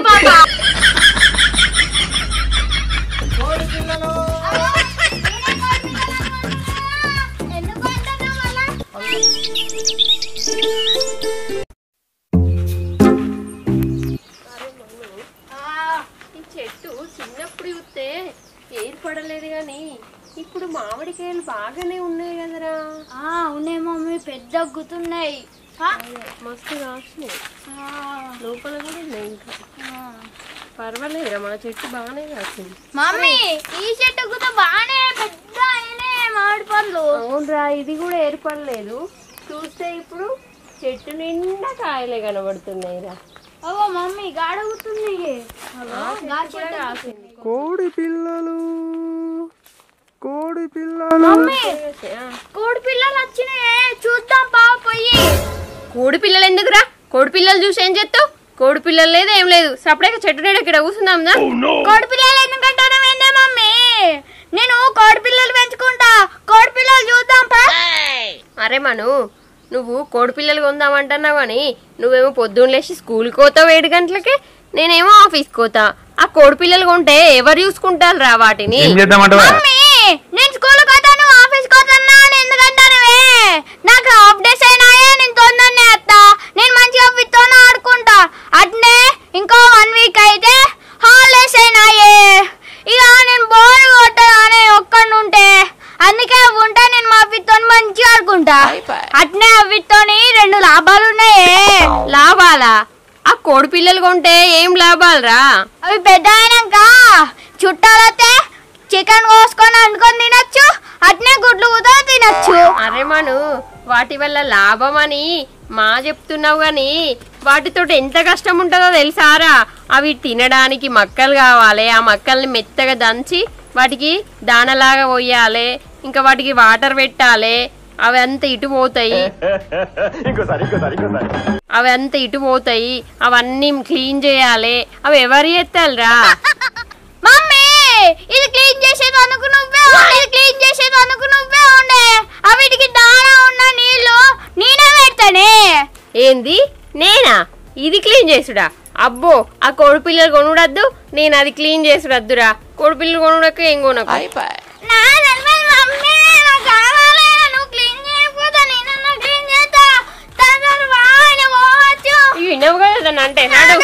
పాప చిన్నప్పుడు చూస్తే ఏర్పడలేదు గాని ఇప్పుడు మామిడికాయలు బాగానే ఉన్నాయి కదరా. ఉన్నాయి మమ్మీ, పెద్ద గుతున్నాయి, మస్తు కాసినాయి. లోపల కూడా ఉన్నాయి. ఇంకా పర్వాలేదురా, మా చెట్టు బాగానే కాసింది. మమ్మీ ఈ చెట్టు గుత బాగానే పెద్ద అయినాయి మామిడి పండ్లు. అవునరా, ఇది కూడా ఏర్పడలేదు. చూస్తే ఇప్పుడు చెట్టు నిండా కాయలే కనబడుతున్నాయిరా. అవో మమ్మీ గాడ గుతున్నాయి. కోడి పిల్లలు కోడి పిల్లలు కోడి పిల్లలు వచ్చినాయే, చూద్దాం బావ పోయి. కోడి పిల్లలు ఎందుకురా? కోడి పిల్లలు చూసి ఏం చేస్తావు? కోడి పిల్లలు లేదు ఏం లేదు, సపరేట్గా చెట్టు నీడ ఇక్కడ కూర్చుందాం. కోడి పిల్లలు ఎందుకంటారా మమ్మీ? నేను కోడి పిల్లలు పెంచుకుంటా, కోడి పిల్లలు చూద్దాం పా. అరే మను, నువ్వు కోడి పిల్లలు కొందామంటున్నావు కానీ నువ్వేమో పొద్దున్న లేచి స్కూల్కి పోతావు 7 గంటలకే, నేనేమో ఆఫీస్కి పోతా. ఆ కోడి పిల్లలు కొంటే ఎవరు చూసుకుంటారు రా వాటిని? నేను స్కూల్ పోతాను, ఆఫీస్ పోతాను అని ఎందుకంటానవే? నాకు హాఫ్ డేస్ అయినాయే, నేను తొందరనే వస్తా. నేను మంచిగా వీటితో ఆడుకుంటా. అట్నే ఇంకో 1 వీక్ అయితే హాలిడేస్ అయినాయే. ఇక నేను బోర్ కొట్టానే ఒక్కడి ఉంటే, అందుకే ఉంటా. నేను మా వీటితో మంచిగా ఆడుకుంటా. అట్నే వీటితోని 2 లాభాలు ఉన్నాయే. లాభాలా? ఆ కోడి పిల్లలు కొంటే ఏం లాభాలరా? అవి పెద్ద అయినాక చుట్టాలైతే చికెన్ కోసుకొని వండుకొని తినచ్చు, అట్నే గుడ్లు కూడా తినచ్చు. అరే మను, వాటి వల్ల లాభం అని మా చెప్తున్నావు గాని వాటితో ఎంత కష్టం ఉంటుందో తెలుసారా? అవి తినడానికి మక్కలు కావాలి. ఆ మక్కల్ని మెత్తగా దంచి వాటికి దానలాగా పోయాలి, ఇంకా వాటికి వాటర్ పెట్టాలి. అవి అంత ఇటు పోతాయి, అవన్నీ క్లీన్ చేయాలి. అవి ఎవరు చేస్తారా? మమ్మీ ఇది క్లీన్ చేసేది అనుకు నువ్వే ఉండే, క్లీన్ చేసేది అనుకు నువ్వే ఉండే. వీటికి దానా ఉన్న నీళ్లు నేనే పెడతానే. ఏంది నేనా? ఇది క్లీన్ చేసుడా? అబ్బో, ఆ కోడి పిల్లలు కొనుడద్దు, నేను అది క్లీన్ చేసుడద్దురా. కోడి పిల్లలు కొనుడక ఏం కొనకు. వినవు కదా అంటే నాడు.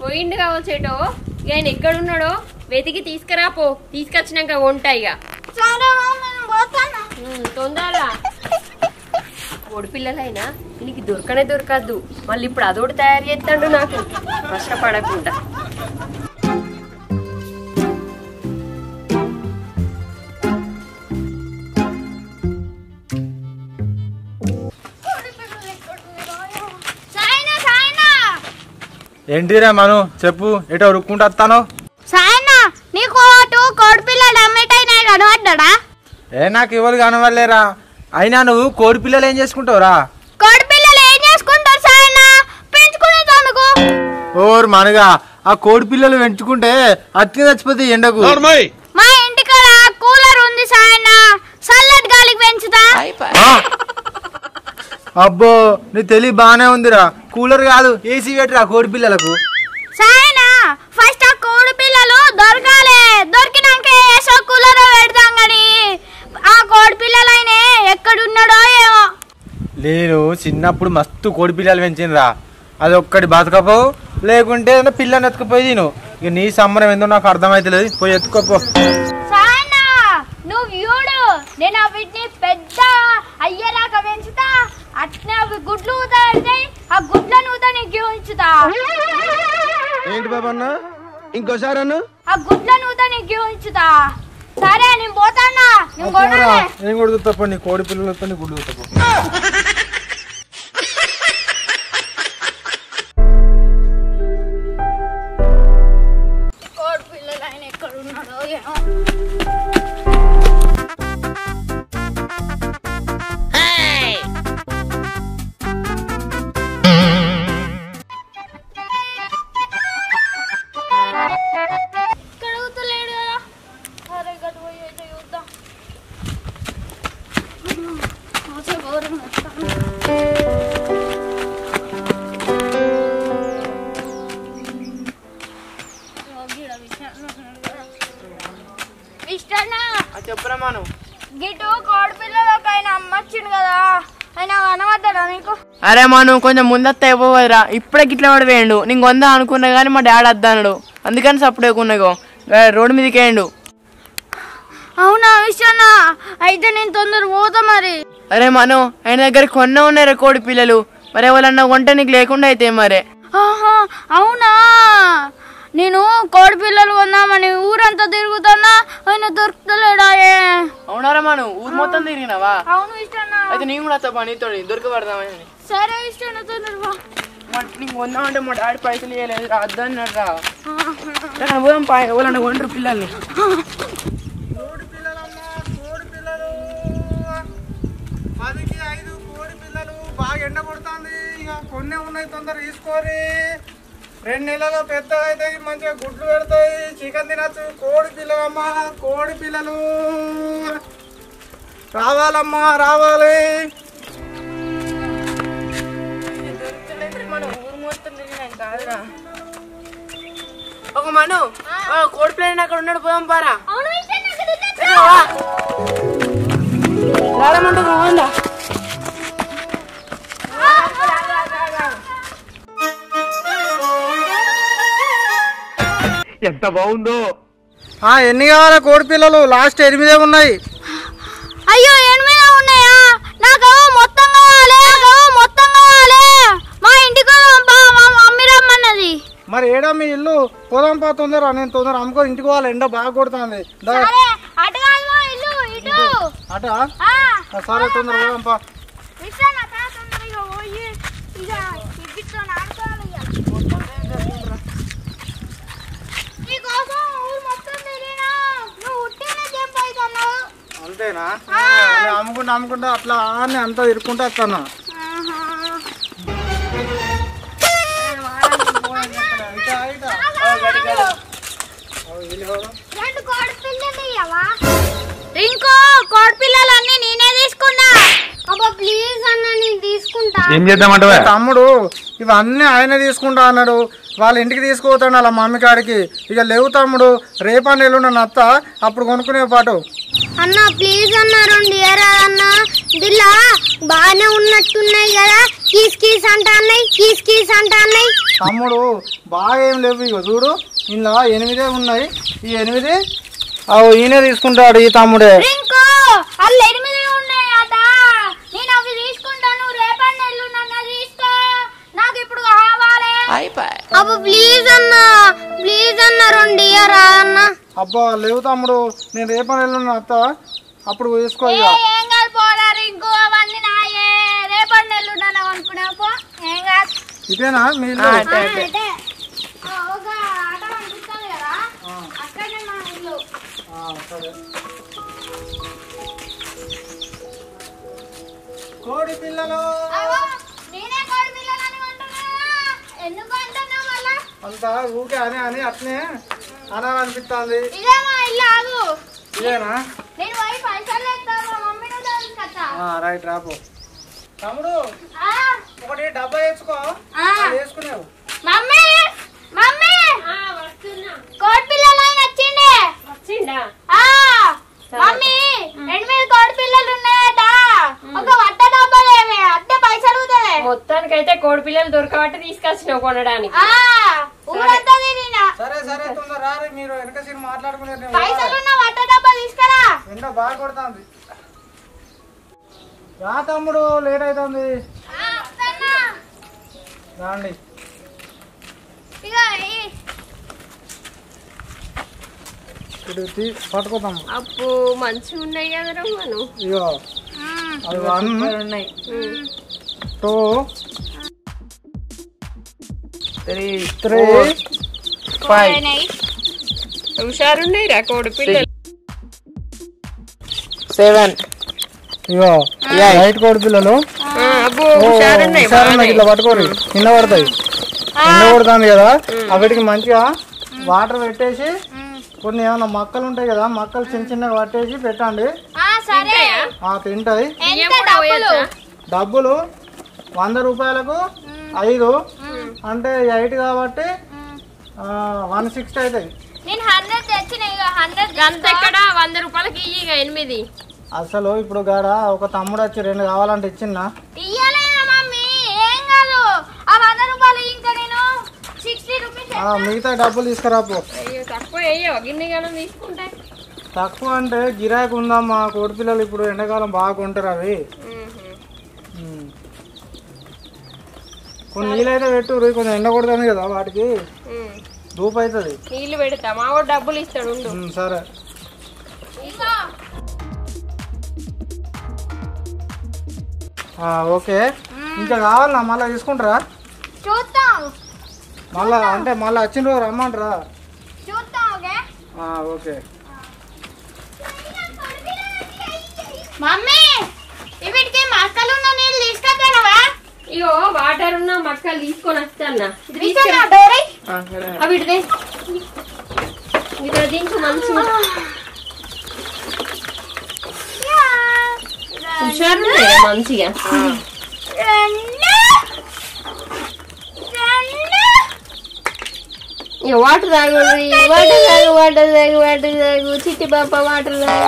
పోయిండు కావచ్చేటో. ఇక ఆయన ఎక్కడున్నాడో వెతికి తీసుకురాపో, తీసుకొచ్చినాక ఉంటాయిగా. తొందరగా. కోడి పిల్లలైనా నీకు దొరకనే దొరకద్దు, మళ్ళీ ఇప్పుడు అదోటి తయారు చేస్తాడు. నాకు కష్టపడకుండా. ఏంటిరా మను, చెప్పు. ఎటో రుక్కుంటూ వస్తాను. సాయనా నీకు కోడి పిల్లలు అమ్మేటైనా కనబడ్డా? నాకు ఎవరు కనవలేరా. అయినా నువ్వు కోడి పిల్లలు ఏం చేసుకుంటావురా? కోడి పిల్లలు ఏం చేసుకుంటారు సాయనా? పెంచుకునేందుకు. ఓరు మనగా, ఆ కోడి పిల్లలు పెంచుకుంటే అతికి చచ్చిపోతే ఎండకు. మా ఇంటికాడ కూలర్ ఉంది సాయనా, చల్లటి గాలికి పెంచుతా. అబ్బో, నీ తెలివి బానే ఉందిరా. కూలర్ కాదు, ఏసీ పెట్టరా కోడి పిల్లలకు. సాయనా ఫస్ట్ ఆ కోడి పిల్లలు దొరకాలి, దొరికినాక ఏసో కూలర్ పెడతాం గాని ఆ కోడి పిల్లలైనా ఎక్కడున్నాడో ఏమో. నేను చిన్నప్పుడు మస్తు కోడి పిల్లలు పెంచినరా. అది ఒక్కటి బతకపో, లేకుంటే పిల్లని ఎత్తుకుపోయి తిను. ఇక నీ సంబరం ఏందో నాకు అర్థమైతలేదు, పోయి ఎత్తుకోపో. సాయనా నువ్వు చూడు, నేను వీటిని పెద్ద అయ్యేలాగా పెంచుతా. అట్నే అవి గుడ్లు ఊతాయి, ఆ గుడ్లను ఊత నీకు ఉంచుతా. ఏంటి బాబన్న, ఇంకోసారి అన్న. ఆ గుడ్లను ఊత నీకు ఉంచుతా. సరే నేను పోతానా. నేను కూడా తప్ప, నీ కోడి పిల్లలతో నీ గుడ్లు తప్ప. కోడి పిల్లలు ఆయన ఎక్కడున్నాడో ఏమో. అరే మా నువ్వు కొంచెం ముందత్త అయిపోవరా, ఇప్పుడే గిట్ల పడి వేయండు. నీకు కొందా అనుకున్నా కానీ మా డాడీ వద్దన్నాడు, అందుకని సప్పుడేకున్నాగో రోడ్డు మీదకి వేయండు. అవునా విషయాన్న, అయితే నేను తొందర పోతా మరి. అరే మను ఆయన దగ్గర కొన్న ఉన్నాయి కోడి పిల్లలు, మరి ఎవరన్నా కొంటే నీకు లేకుండా అయితే మరే. అవునా, నేను కోడి పిల్లలు కొందామని ఊరంతా తిరుగుతున్నా, ఆయన దొరుకుతలేడాయే. అవునారా మను, ఊరు మొత్తం తిరిగినావా? అవును ఇష్టన్న. అయితే నేను కూడా వస్తా నీతో దొరకబడదామని. సరే ఇష్టన్న తొందరగా. నీకు కొందామంటే మా డాడీ పైసలు ఇవ్వలేదు, వద్దన్నట్రా. పోదాం పా, ఎవరన్నా కొంటారు పిల్లల్ని. కోడి పిల్లలు 10కి 5 కోడి పిల్లలు. బాగా ఎండ కొడుతుంది, ఇక కొన్ని ఉన్నాయి, తొందర తీసుకోరి. 2 నెలలు పెద్దగా అవుతాయి, మంచిగా గుడ్లు పెడతాయి, చికెన్ తినచ్చు. కోడి పిల్లలమ్మా, కోడి పిల్లలు రావాలమ్మా, రావాలి. ఒక మను కోడి పిల్లలు అక్కడ ఉన్నాడు, పోదాం పారా. ఎంత బాగుందో. ఎన్ని కావాలా కోడి పిల్లలు? లాస్ట్ 8 ఉన్నాయి. అయ్యో 8 ఉన్నాయా? నాకు మొత్తం కావాలి, మా ఇంటికి మా మమ్మీ రమ్మన్నది. మరి ఏడా మీ ఇల్లు? పోదాం పా తొందర, నేను తొందర అమ్ముకొని ఇంటికి పోవాలి, ఎండ బాగా కొడుతుంది. అటా సరే తొందర పోదాం పా. అంతేనా? అమ్ముకుంటా అట్లా అని అంతా ఇరుక్కుంటా వస్తాను. ఇంకో కోడి పిల్లలన్నీ నేనే తీసుకున్నా. ప్లీజ్ అన్న, నేను తీసుకుంటా. ఏం చేద్దామంటే తమ్ముడు, ఇవన్నీ ఆయన తీసుకుంటా అన్నాడు. వాళ్ళ ఇంటికి తీసుకుపోతాడు అలా మమ్మీ కాడికి. ఇక లేవు తమ్ముడు, రేపా నెల్లుండ నత్త, అప్పుడు కొనుక్కునే పాటు. అన్న ప్లీజ్ అన్న, 2 ఇయర్ అన్న, దిల్లా బాగానే ఉన్నట్టున్నాయి కదా, కీస్ అంటా అన్నాయి. తమ్ముడు బాగా ఏం లేవు, ఇక చూడు ఇలా 8 ఉన్నాయి. ఈ 8 ఈయనే తీసుకుంటాడు, ఈ తమ్ముడే. ఇంకో అల్ల 8 ఉన్నాయి అట, నేను అవి తీసుకుంటాను. రేపటి ఎల్లుండన్న తీసుకో, నాకు ఇప్పుడు కావాలి. అబ్బా ప్లీజ్ అన్న, 2 ఇయర్ అన్న. అబ్బా లేవు తమ్ముడు, నేను రేపటి ఎల్లుండి అత్త, అప్పుడు తీసుకో. ఏం కాదు పోరారు, ఇంకో అవన్నీ నాయే. రేపటి ఎల్లుండన్న అనుకున్నా పో, ఏం కాదు. ఇదేనా మీ ఇల్లు? ఒక ఆట పంపిస్తాను కదా, అక్కడే మా ఇల్లు. సరే. కోడి పిల్లలు నేనే కోడి పిల్లలని అంటున్నా, ఎందుకు అంటున్నావు మళ్ళా? అంతా ఊకే అని అట్నే అనాలనిపిస్తుంది. ఇదే మా ఇల్లు, ఆగు. ఇదేనా? నేను పోయి పైసలు ఇస్తాను, మా మమ్మీ నువ్వు తీసుకొస్తా. రైట్ రాపో. తమ్ముడు ఒకటి డబ్బా వేసుకో, వేసుకునేవు. మమ్మీ కోడి పిల్లలు వచ్చిండే. మమ్మీ 8 కోడి పిల్లలు ఉన్నాయట, ఒక వట్ట డబ్బాలేమే, అట్టే పైసలు అడుగుతాయి. మొత్తానికైతే కోడి పిల్లలు దొరకబట్టి తీసుకొచ్చినావు కొనడానికి. ఊరంతా తిరిగినా. సరే తొందర రారు, మీరు వెనక సీన్ మాట్లాడుకునేది. పైసలున్న వట్ట డబ్బా తీసుకురా. ఎండ బాగా కొడుతుంది. రా తమ్ముడు, లేట్ అవుతుంది. రాండి. పట్టుకోతాం. అప్పు మంచిగా ఉన్నాయి కదరా మనం. ఇగో అది 1 ఉన్నాయి, 2 3 4 5 హుషారున్నాయి రా కోడి పిల్లలు. 7 ఇగో లైట్ కోడి పిల్లలు. ఇట్లా పట్టుకోరు, కింద పడతాయి. కింద పడుతుంది కదా, అవిటికి మంచిగా వాటర్ పెట్టేసి, కొన్ని ఏమన్నా మొక్కలు ఉంటాయి కదా, మొక్కలు చిన్నగా పట్టేసి పెట్టండి, తింటాయి. డబ్బులు 100 రూపాయలకు 5 అంటే 8 కాబట్టి 160 అవుతాయి. 100 రూపాయలకి 8. అసలు ఇప్పుడు గాడ ఒక తమ్ముడు వచ్చి 2 కావాలంటే ఇచ్చిందా? మిగతా డబ్బులు తీసుకురాపో. అయ్యో తక్కువ అయ్యో గిన్నెగానం తీసుకుంటే తక్కువ అంటే గిరాకీ ఉందమ్మా. కోడి పిల్లలు ఇప్పుడు ఎండాకాలం బాగా కొంటారు అవి. కొన్ని నీళ్ళు అయితే పెట్టు, కొంచెం ఎండ కొడుతుంది కదా వాటికి, ధూపు అవుతుంది. నీళ్ళు పెడతా మా వాడు డబ్బులు ఇస్తాడు. సరే ఓకే. ఇంకా కావాలన్నా మళ్ళీ తీసుకుంటారా? మళ్ళీ వచ్చిన రోజు రమ్మంటారా? ఓకే. మమ్మీ వీటికి మక్కలు నీళ్ళు తీసుకొస్తానవా? ఇగో వాటర్ ఉన్న మక్కలు తీసుకొని వస్తానా. అవి దీనికి మంచి హుషారు మంచిగా. వాటర్ తాగు వాటర్ తాగు వాటర్ తాగు వాటర్ తాగు చిట్టి పాప వాటర్ తాగు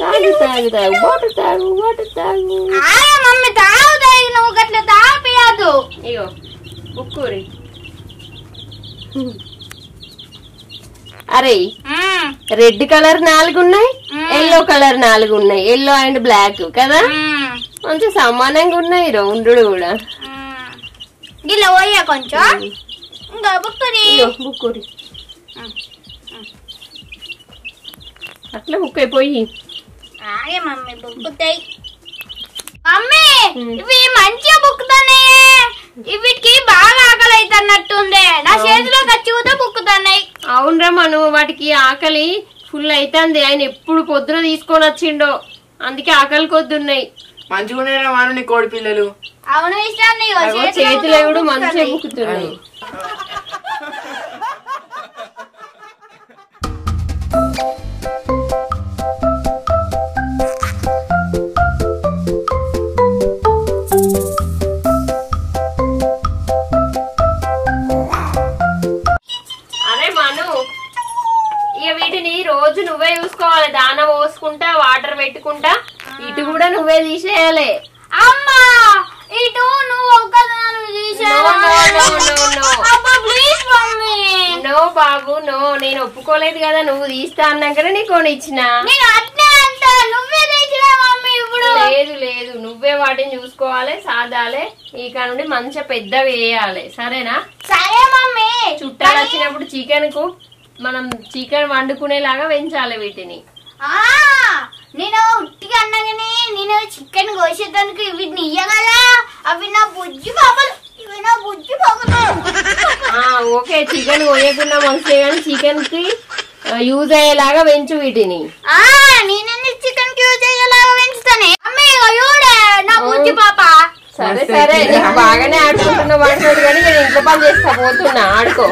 తాగు తాగు తాగు వాటర్ తాగు వాటర్ తాగు. మమ్మీ తాగుతాయి, నువ్వు గట్ల తాపియదు. ఇగో ఉక్కూరి. అరే రెడ్ కలర్ 4 ఉన్నాయి, ఎల్లో కలర్ 4 ఉన్నాయి. ఎల్లో అండ్ బ్లాక్ కదా, మంచి సమానంగా ఉన్నాయి. రౌండ్ కూడా ఇలా పోయా కొంచెం. ఇంకా బుక్కురి అట్లా బుక్ అయిపోయి. మమ్మీ బుక్కుతాయి. మమ్మీ ఇవి మంచిగా బుక్కుతున్నాయి. వీటికి బాగా ఆకలి అవుతున్నట్టుందే. నా చేతిలో కచ్చిపోతే బుక్కుతున్నాయి. అవునరా మను, వాటికి ఆకలి ఫుల్ అవుతుంది. ఆయన ఎప్పుడు పొద్దున తీసుకొని వచ్చిండో, అందుకే ఆకలి కొద్దున్నాయి. మంచిగా మాను నీ కోడి పిల్లలు. అవును ఇష్టం, చేతిలో కూడా మంచిగా బుక్కుతున్నాయి. అరే మను, ఇక వీటిని రోజు నువ్వే చూసుకోవాలి. దాన పోసుకుంటా వాటర్ పెట్టుకుంటా. ఇటు కూడా నువ్వే తీసేయాలి. అమ్మా ఇటు నువ్వు నో బాబు నో, నేను ఒప్పుకోలేదు కదా. నువ్వు తీస్తా అన్నాకనే నీకు కొని ఇచ్చిన. లేదు లేదు, నువ్వే వాటిని చూసుకోవాలి, సాదాలి. ఇక నుండి మంచిగా పెద్దవి వేయాలి, సరేనా? సరే మమ్మీ. చుట్టాలు వచ్చినప్పుడు చికెన్ కు మనం చికెన్ వండుకునేలాగా పెంచాలి వీటిని. నేను ఉట్టిగా అన్నగానే నేను చికెన్ కోసేదానికి వీటిని ఇయ్యగలా. అవి నా బుజ్జి బాబులు, ఇవి నా బుజ్జి బాబులు. ఓకే, చికెన్ కోయకుండా మంచిదే కానీ చికెన్ కి యూజ్ అయ్యేలాగా పెంచు వీటిని. నేను చికెన్ కి యూజ్ అయ్యేలాగా పెంచుతానే. అమ్మే నా బుజ్జి పాప. సరే సరే, నీకు బాగానే ఆడుకుంటున్నావు వాడుకోదు కానీ నేను ఇంట్లో పని చేస్తా, పోతున్నా ఆడుకో.